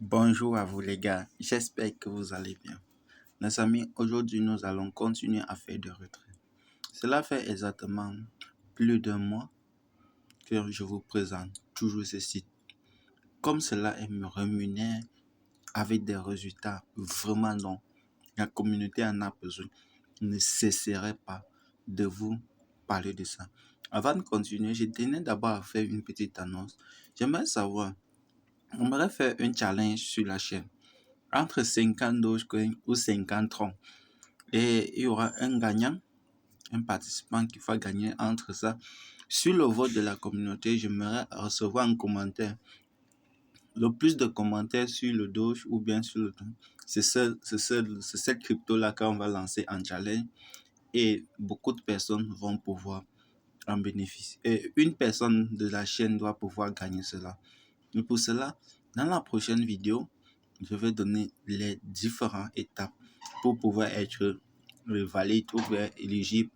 Bonjour à vous les gars, j'espère que vous allez bien. Les amis, aujourd'hui nous allons continuer à faire des retraits. Cela fait exactement plus d'un mois que je vous présente toujours ce site. Comme cela me rémunère avec des résultats vraiment dont la communauté en a besoin, je ne cesserai pas de vous parler de ça. Avant de continuer, je tenais d'abord à faire une petite annonce. J'aimerais savoir, j'aimerais faire un challenge sur la chaîne entre 50 Dogecoin ou 50 troncs. Et il y aura un gagnant, un participant qui va gagner entre ça. Sur le vote de la communauté, j'aimerais recevoir un commentaire. Le plus de commentaires sur le Doge ou bien sur le Tron, c'est cette crypto-là qu'on va lancer en challenge et beaucoup de personnes vont pouvoir en bénéficier. Et une personne de la chaîne doit pouvoir gagner cela. Et pour cela, dans la prochaine vidéo, je vais donner les différentes étapes pour pouvoir être valide ou bien éligible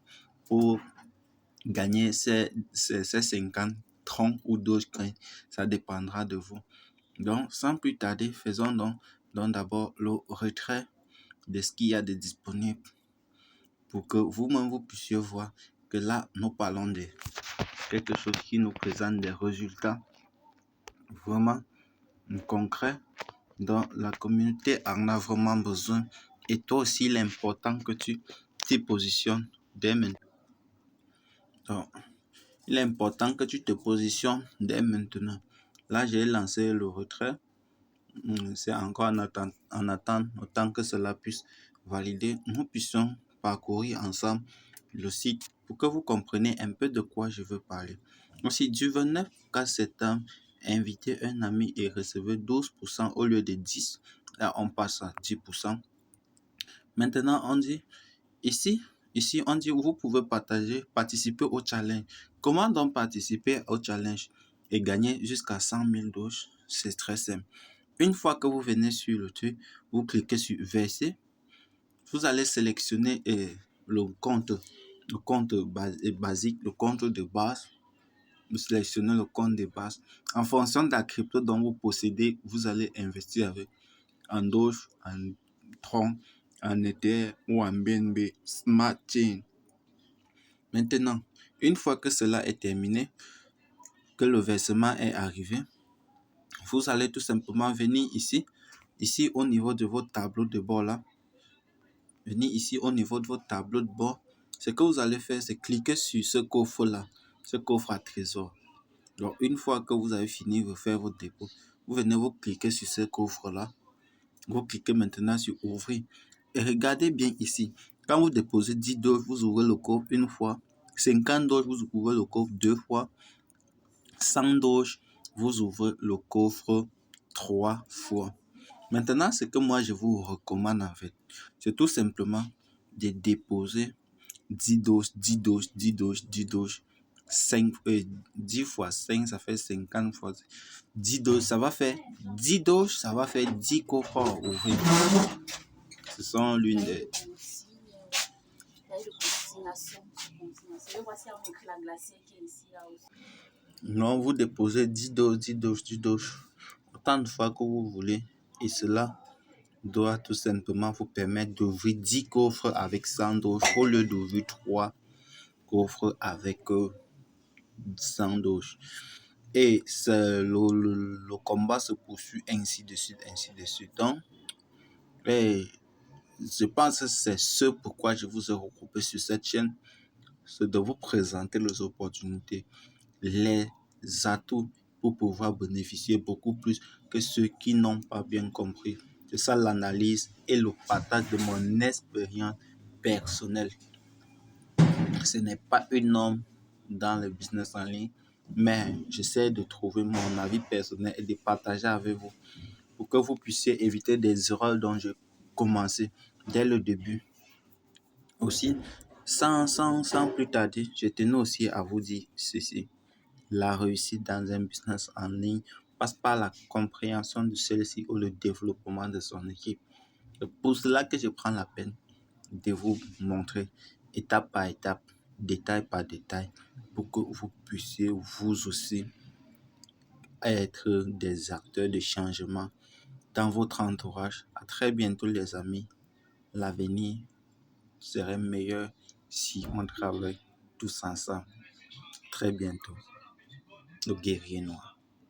pour gagner ces 50 troncs ou Dogecoin. Ça dépendra de vous. Donc, sans plus tarder, faisons donc d'abord le retrait de ce qu'il y a de disponible pour que vous-même vous puissiez voir que là, nous parlons de quelque chose qui nous présente des résultats vraiment concrets dont la communauté en a vraiment besoin. Et toi aussi, il est important que tu t'y positionnes dès maintenant. Donc, il est important que tu te positionnes dès maintenant. Là, j'ai lancé le retrait. C'est encore en attente, autant que cela puisse valider. Nous puissions parcourir ensemble le site pour que vous compreniez un peu de quoi je veux parler. Aussi, du 29 à septembre, invitez un ami et recevez 12% au lieu de 10. Là, on passe à 10%. Maintenant, on dit, ici, on dit, vous pouvez participer au challenge. Comment donc participer au challenge et gagner jusqu'à 100 000 doges? C'est très simple. Une fois que vous venez sur le truc, vous cliquez sur verser. Vous allez sélectionner le compte basique, le compte de base. Vous sélectionnez le compte de base. En fonction de la crypto dont vous possédez, vous allez investir avec en Doge, en Tron, en Ether ou en BNB Smart Chain. Maintenant, une fois que cela est terminé, que le versement est arrivé, vous allez tout simplement venir ici au niveau de votre tableau de bord là. Venez ici au niveau de votre tableau de bord. Ce que vous allez faire, c'est cliquer sur ce coffre là, ce coffre à trésor. Donc, une fois que vous avez fini de faire votre dépôt, vous venez vous cliquer sur ce coffre là. Vous cliquez maintenant sur ouvrir. Et regardez bien ici. Quand vous déposez 10 dollars, vous ouvrez le coffre une fois. 50 dollars, vous ouvrez le coffre deux fois. 100 dollars, vous ouvrez le coffre 3 fois. Maintenant, ce que moi je vous recommande en fait, c'est tout simplement de déposer 10 doges, 10 doges, 10 doges, 10 doges, 10 fois 5, ça fait 50 fois 10 doges, ça va faire 10 doges, ça va faire 10 coffres à ouvrir. Ce sont l'une des... Non, vous déposez 10 doges, 10 doges, 10 doges, autant de fois que vous voulez. Et cela doit tout simplement vous permettre d'ouvrir 10 coffres avec 100 doges au lieu d'ouvrir 3 coffres avec 100 doges. Et le combat se poursuit ainsi de suite, ainsi de suite. Donc, je pense que c'est ce pourquoi je vous ai regroupé sur cette chaîne, c'est de vous présenter les opportunités, les atouts pour pouvoir bénéficier beaucoup plus que ceux qui n'ont pas bien compris. C'est ça l'analyse et le partage de mon expérience personnelle. Ce n'est pas une norme dans le business en ligne, mais j'essaie de trouver mon avis personnel et de partager avec vous pour que vous puissiez éviter des erreurs dont j'ai commencé dès le début. Aussi, sans plus tarder, je tenais aussi à vous dire ceci. La réussite dans un business en ligne passe par la compréhension de celle-ci ou le développement de son équipe. C'est pour cela que je prends la peine de vous montrer étape par étape, détail par détail, pour que vous puissiez vous aussi être des acteurs de changement dans votre entourage. À très bientôt les amis. L'avenir serait meilleur si on travaille tous ensemble. Très bientôt. Le guerrier noir.